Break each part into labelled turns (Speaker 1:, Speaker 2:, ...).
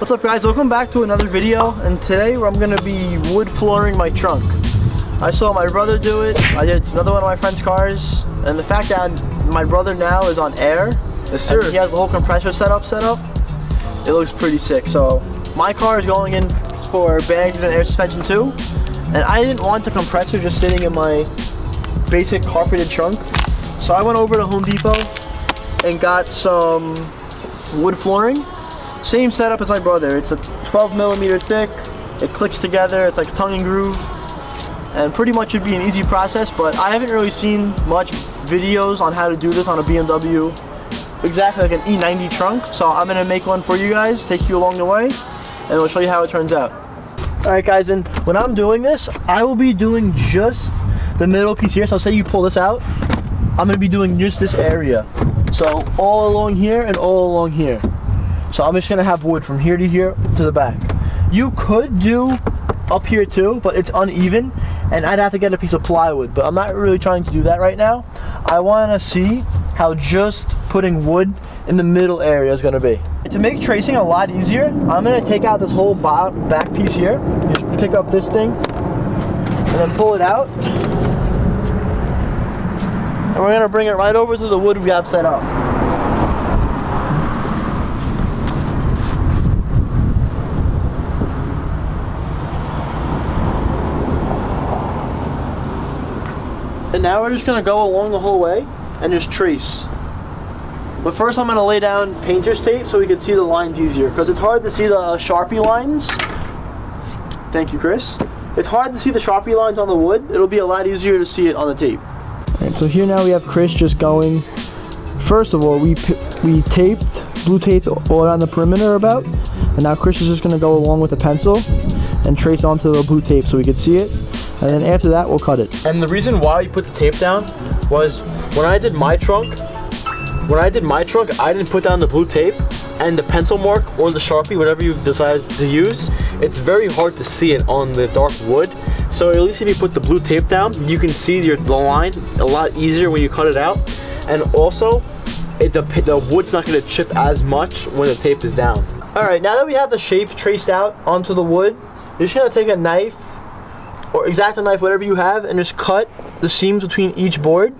Speaker 1: What's up guys, welcome back to another video, and today I'm going to be wood flooring my trunk. I saw my brother do it, I did another one of my friend's cars, and the fact that my brother now is on air, yes, sir. And he has the whole compressor set up, it looks pretty sick. So my car is going in for bags and air suspension too, and I didn't want the compressor just sitting in my basic carpeted trunk, so I went over to Home Depot and got some wood flooring. Same setup as my brother. It's a 12mm thick, it clicks together, it's like tongue and groove, and pretty much should be an easy process, but I haven't really seen much videos on how to do this on a BMW, exactly like an E90 trunk, so I'm going to make one for you guys, take you along the way, and we'll show you how it turns out. Alright guys, and when I'm doing this, I will be doing just the middle piece here, so say you pull this out, I'm going to be doing just this area, so all along here and all along here. So I'm just going to have wood from here to here to the back. You could do up here too, but it's uneven and I'd have to get a piece of plywood, but I'm not really trying to do that right now. I want to see how just putting wood in the middle area is going to be. To make tracing a lot easier, I'm going to take out this whole back piece here. Just pick up this thing and then pull it out. And we're going to bring it right over to the wood we have set up. And now we're just going to go along the whole way and just trace. But first I'm going to lay down painter's tape so we can see the lines easier, because it's hard to see the Sharpie lines. Thank you, Chris. It's hard to see the Sharpie lines on the wood. It'll be a lot easier to see it on the tape. Alright, so here now we have Chris just going. First of all, we blue taped all around the perimeter about, and now Chris is just going to go along with the pencil and trace onto the blue tape so we can see it. And then after that, we'll cut it. And the reason why we put the tape down was when I did my trunk, I didn't put down the blue tape and the pencil mark or the Sharpie, whatever you decide to use. It's very hard to see it on the dark wood. So at least if you put the blue tape down, you can see the line a lot easier when you cut it out. And also, the wood's not going to chip as much when the tape is down. Alright, now that we have the shape traced out onto the wood, you're just going to take a knife, or X-Acto knife, whatever you have, and just cut the seams between each board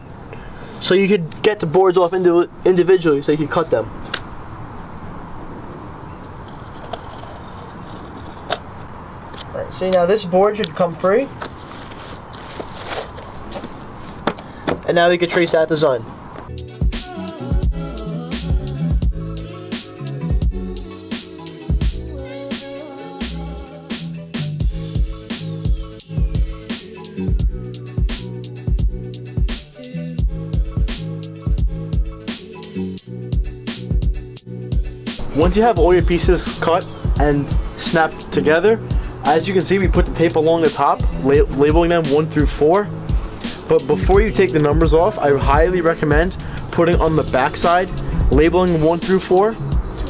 Speaker 1: so you could get the boards off individually so you can cut them. Alright, see, now this board should come free, and now we can trace that design. Once you have all your pieces cut and snapped together, as you can see, we put the tape along the top, labeling them 1 through 4. But before you take the numbers off, I highly recommend putting on the back side, labeling 1 through 4.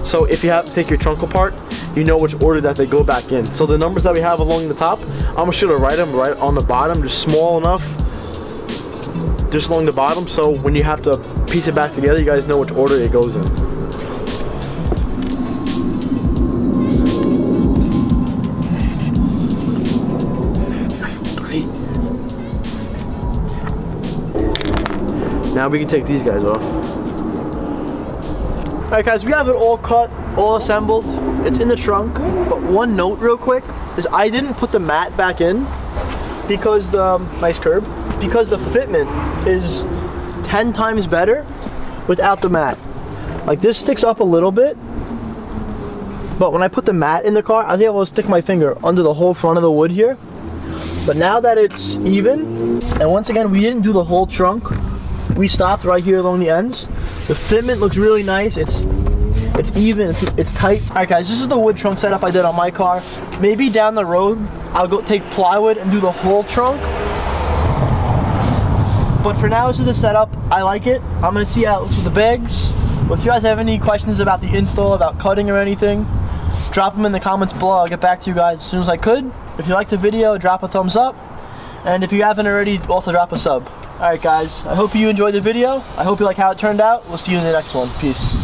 Speaker 1: So if you have to take your trunk apart, you know which order that they go back in. So the numbers that we have along the top, I'm just gonna write them right on the bottom, just small enough, just along the bottom, so when you have to piece it back together, you guys know which order it goes in. Now we can take these guys off. Alright guys, we have it all cut, all assembled. It's in the trunk, but one note real quick is I didn't put the mat back in because nice curb, because the fitment is 10 times better without the mat. Like, this sticks up a little bit, but when I put the mat in the car, I was able to stick my finger under the whole front of the wood here. But now that it's even, and once again, we didn't do the whole trunk. We stopped right here along the ends. The fitment looks really nice. It's even, it's tight. Alright guys, this is the wood trunk setup I did on my car. Maybe down the road, I'll go take plywood and do the whole trunk. But for now, this is the setup. I like it. I'm gonna see how it looks with the bags. But if you guys have any questions about the install, about cutting or anything, drop them in the comments below. I'll get back to you guys as soon as I could. If you liked the video, drop a thumbs up. And if you haven't already, also drop a sub. Alright guys, I hope you enjoyed the video. I hope you like how it turned out. We'll see you in the next one. Peace.